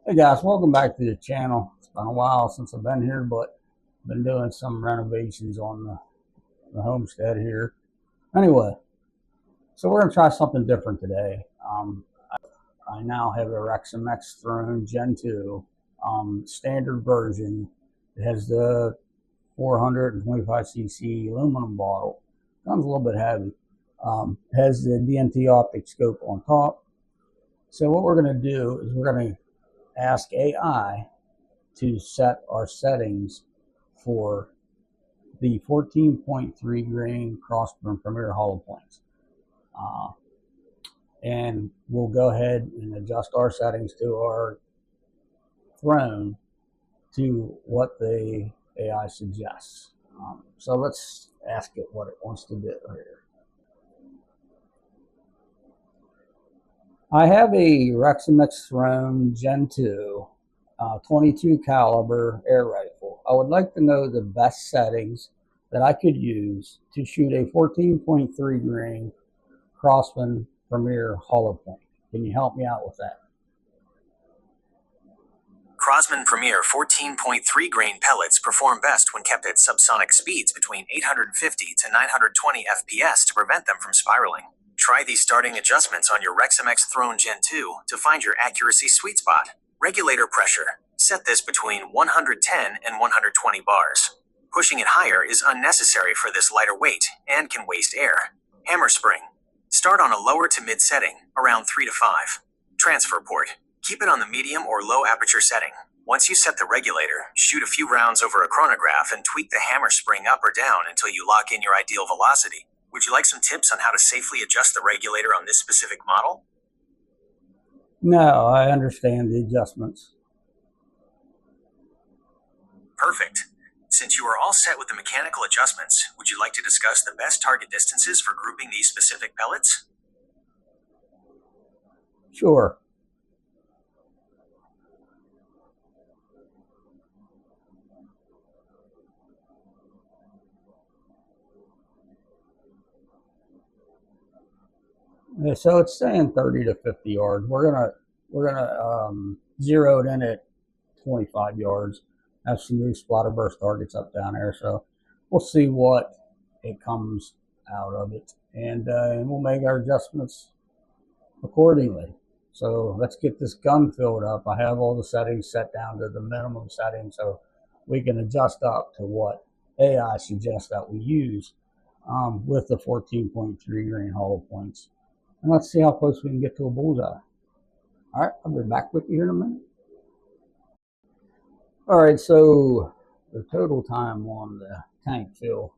Hey guys, welcome back to the channel. It's been a while since I've been here, but I've been doing some renovations on the homestead here. Anyway, so we're going to try something different today. I now have a Reximex Throne Gen 2 standard version. It has the 425cc aluminum bottle. Comes a little bit heavy. Has the DMT optic scope on top. So what we're going to do is we're going to ask AI to set our settings for the 14.3 grain Crossburn Premier hollow points. And we'll go ahead and adjust our settings to our throne to what the AI suggests. So let's ask it what it wants to do here. I have a Reximex Throne Gen 2 22 caliber air rifle. I would like to know the best settings that I could use to shoot a 14.3 grain Crossman Premier hollow point. Can you help me out with that? Crossman Premier 14.3 grain pellets perform best when kept at subsonic speeds between 850 to 920 FPS to prevent them from spiraling. Try these starting adjustments on your Reximex Throne Gen 2 to find your accuracy sweet spot. Regulator pressure. Set this between 110 and 120 bars. Pushing it higher is unnecessary for this lighter weight and can waste air. Hammer spring. Start on a lower to mid setting, around 3 to 5. Transfer port. Keep it on the medium or low aperture setting. Once you set the regulator, shoot a few rounds over a chronograph and tweak the hammer spring up or down until you lock in your ideal velocity. Would you like some tips on how to safely adjust the regulator on this specific model? No, I understand the adjustments. Perfect. Since you are all set with the mechanical adjustments, would you like to discuss the best target distances for grouping these specific pellets? Sure. Yeah, so it's saying 30 to 50 yards. We're gonna zero it in at 25 yards. Have some new splatter burst targets up down there, so we'll see what it comes out of it, and we'll make our adjustments accordingly. So let's get this gun filled up. I have all the settings set down to the minimum setting, so we can adjust up to what AI suggests that we use with the 14.3 grain hollow points. And let's see how close we can get to a bullseye. All right, I'll be back with you here in a minute. All right, so the total time on the tank fill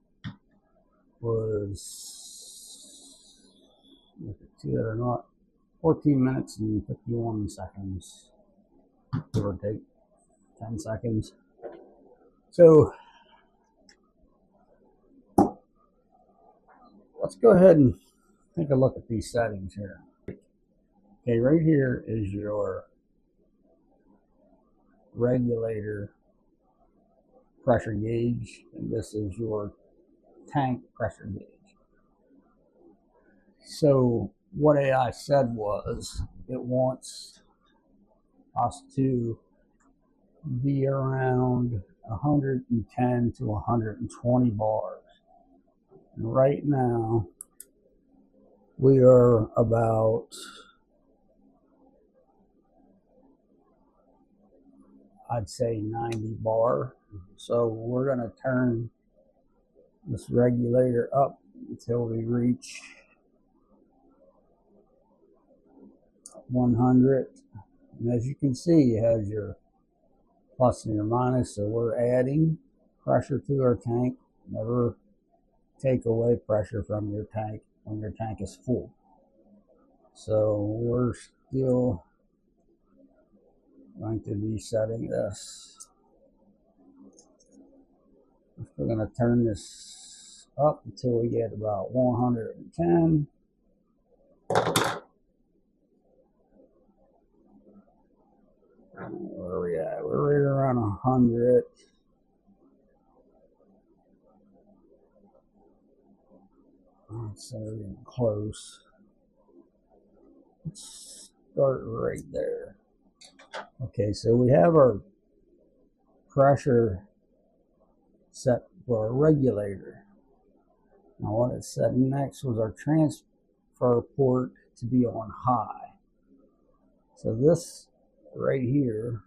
was, look at see that or not, 14 minutes and 51 seconds, give or take 10 seconds. So let's go ahead and take a look at these settings here. Okay, right here is your regulator pressure gauge, and this is your tank pressure gauge. So what AI said was it wants us to be around 110 to 120 bars. And right now we are about, I'd say 90 bar. So we're going to turn this regulator up until we reach 100. And as you can see, it has your plus and your minus. So we're adding pressure to our tank. Never take away pressure from your tank when your tank is full. So we're still going to be setting this. We're going to turn this up until we get about 110. Where are we at? We're right around 100. So we're getting close. Let's start right there. Okay, so we have our pressure set for our regulator. Now what it said next was our transfer port to be on high. So this right here,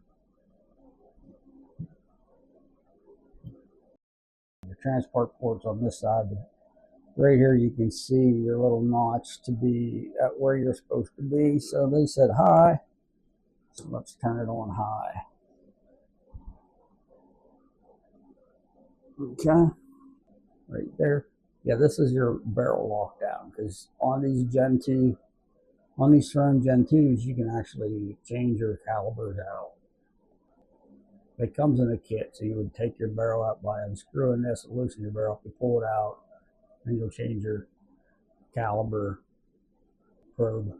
the transport port's on this side. Right here you can see your little notch to be at where you're supposed to be. So they said high, so let's turn it on high. Okay, right there. Yeah, this is your barrel lockdown, because on these Gen 2, on these Throne Gen 2s, you can actually change your calibers out. It comes in a kit, so you would take your barrel out by unscrewing this, loosen your barrel, you pull it out, and you'll change your caliber probe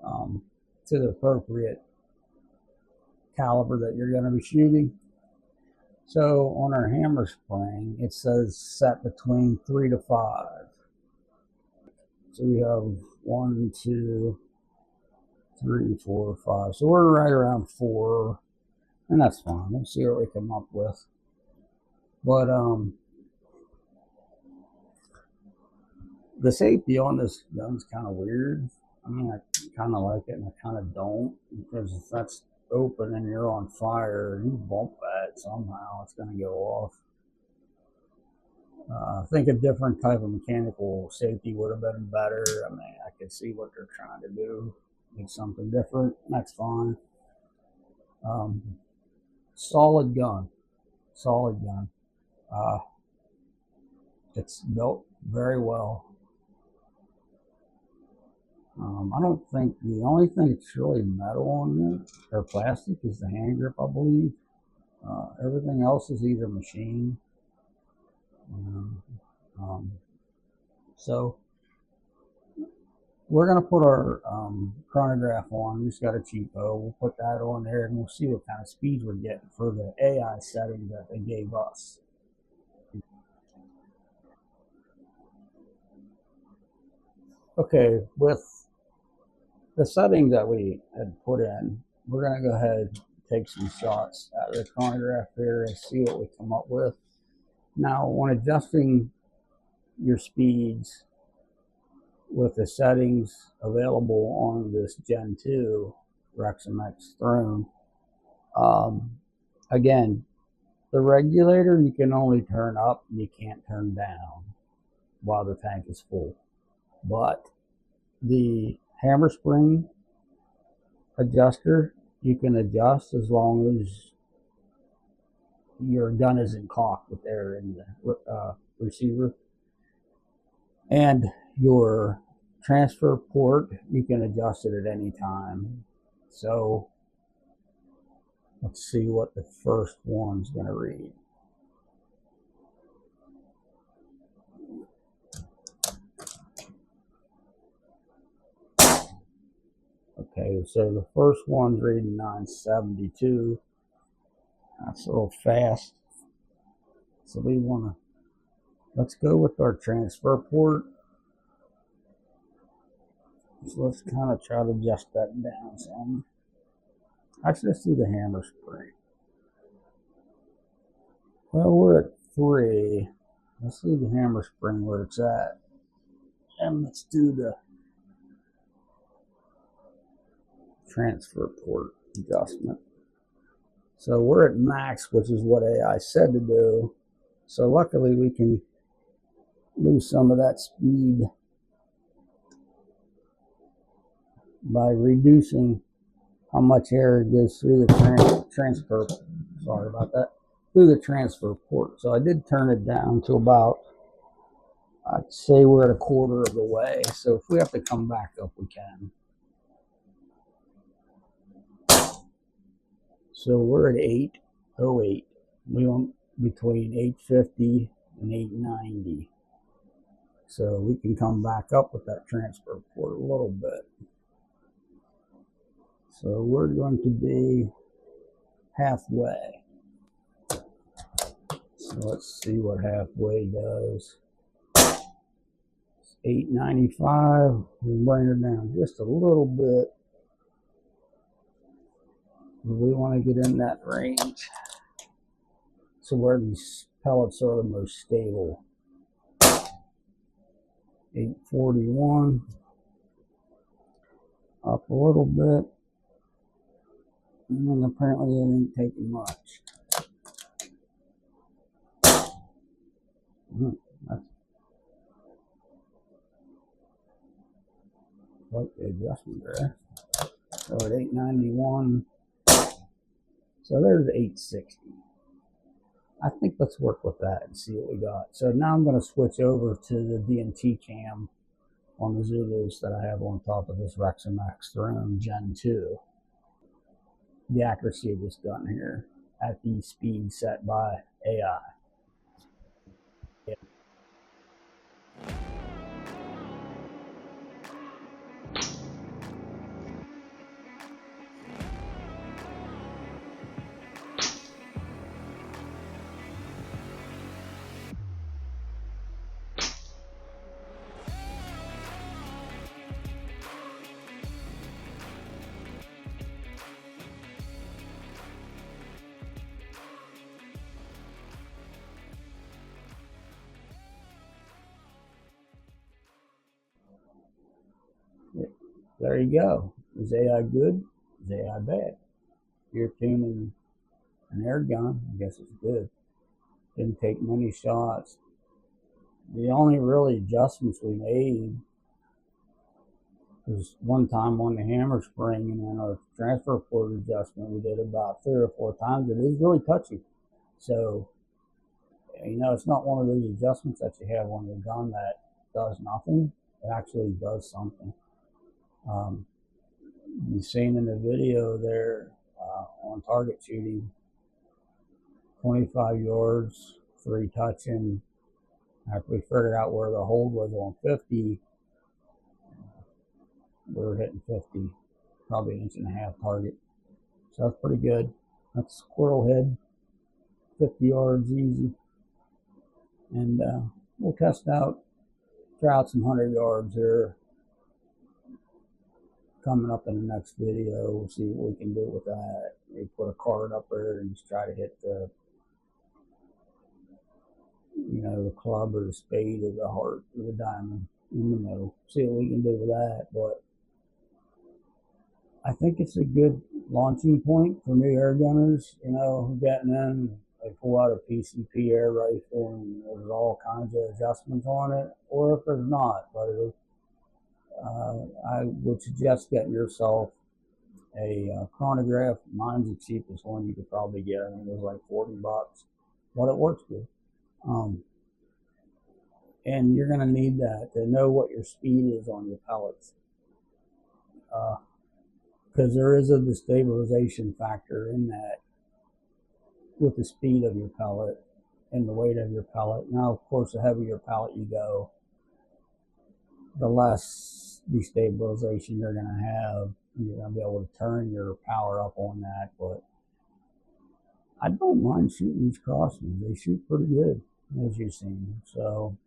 to the appropriate caliber that you're going to be shooting. So on our hammer spring, it says set between 3 to 5. So we have 1, 2, 3, 4, 5. So we're right around 4, and that's fine. We'll see what we come up with. But the safety on this gun's kind of weird. I mean, I kind of like it and I kind of don't, because if that's open and you're on fire, you bump that somehow, it's going to go off. I think a different type of mechanical safety would have been better. I mean, I could see what they're trying to do, make something different. That's fine. Solid gun, solid gun. It's built very well. I don't think the only thing that's really metal on it or plastic is the hand grip, I believe. Everything else is either machine. So we're going to put our chronograph on. We just got a cheapo. We'll put that on there and we'll see what kind of speeds we're getting for the AI setting that they gave us. Okay, with the settings that we had put in, we're going to go ahead and take some shots out of the chronograph here and see what we come up with. Now, when adjusting your speeds with the settings available on this Gen 2 Reximex Throne, again, the regulator you can only turn up, you can't turn down while the tank is full. But the hammer spring adjuster, you can adjust as long as your gun isn't cocked with air in the receiver. And your transfer port, you can adjust it at any time. So let's see what the first one's going to read. Okay, so the first one's reading 972. That's a little fast. So we want to, let's go with our transfer port. So let's kind of try to adjust that down some. Actually, let's do the hammer spring. Well, we're at 3. Let's leave the hammer spring where it's at. And let's do the transfer port adjustment. So we're at max, which is what AI said to do. So luckily we can lose some of that speed by reducing how much air goes through the transfer. Sorry about that. Through the transfer port. So I did turn it down to about, I'd say we're at a quarter of the way. So if we have to come back up, we can. So we're at 808. We want between 850 and 890. So we can come back up with that transfer port a little bit. So we're going to be halfway. So let's see what halfway does. 895. We'll bring it down just a little bit. We want to get in that range. So where these pellets are the most stable. 841. Up a little bit. And then apparently it ain't taking much. That's quite the adjustment there. So at 891. So there's 860. I think let's work with that and see what we got. So now I'm going to switch over to the DNT cam on the Zulus that I have on top of this Reximex Throne Gen 2. The accuracy of this gun here at the speed set by AI. There you go. Is AI good? Is AI bad? You're tuning an air gun, I guess it's good. Didn't take many shots. The only really adjustments we made was one time on the hammer spring, and then our transfer port adjustment we did about 3 or 4 times. It is really touchy. So, it's not one of those adjustments that you have on your gun that does nothing. It actually does something. You've seen in the video there on target shooting, 25 yards, 3 touching. After we figured out where the hold was on 50, we were hitting 50, probably 1.5 inch target. So that's pretty good. That's squirrel head, 50 yards easy. And we'll test out trouts and 100 yards here coming up in the next video. We'll see what we can do with that. Maybe put a card up there and just try to hit the the club or the spade or the heart or the diamond in the middle. See what we can do with that. But I think it's a good launching point for new air gunners, getting in. They pull out a PCP air rifle and there's all kinds of adjustments on it, or if there's not, but I would suggest getting yourself a chronograph. Mine's the cheapest one you could probably get. I mean, it was like $40, but it works good. And you're going to need that to know what your speed is on your pellets. Because there is a destabilization factor in that with the speed of your pellet and the weight of your pellet. Now, of course, the heavier your pellet you go, the less destabilization you're going to have. You're going to be able to turn your power up on that. But I don't mind shooting these crossbows. They shoot pretty good, as you've seen. So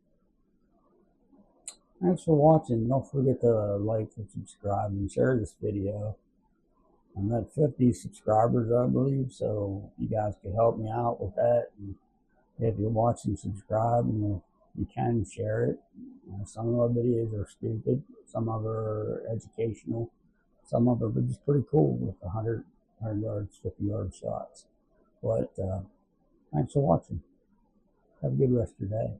thanks for watching. Don't forget to like and subscribe and share this video. I'm at 50 subscribers, I believe, so you guys can help me out with that. And if you're watching, subscribe, and you can share it. Some of our videos are stupid, some of them are educational, some of them are just pretty cool with 100 yards, 50 yard shots. But thanks for watching. Have a good rest of your day.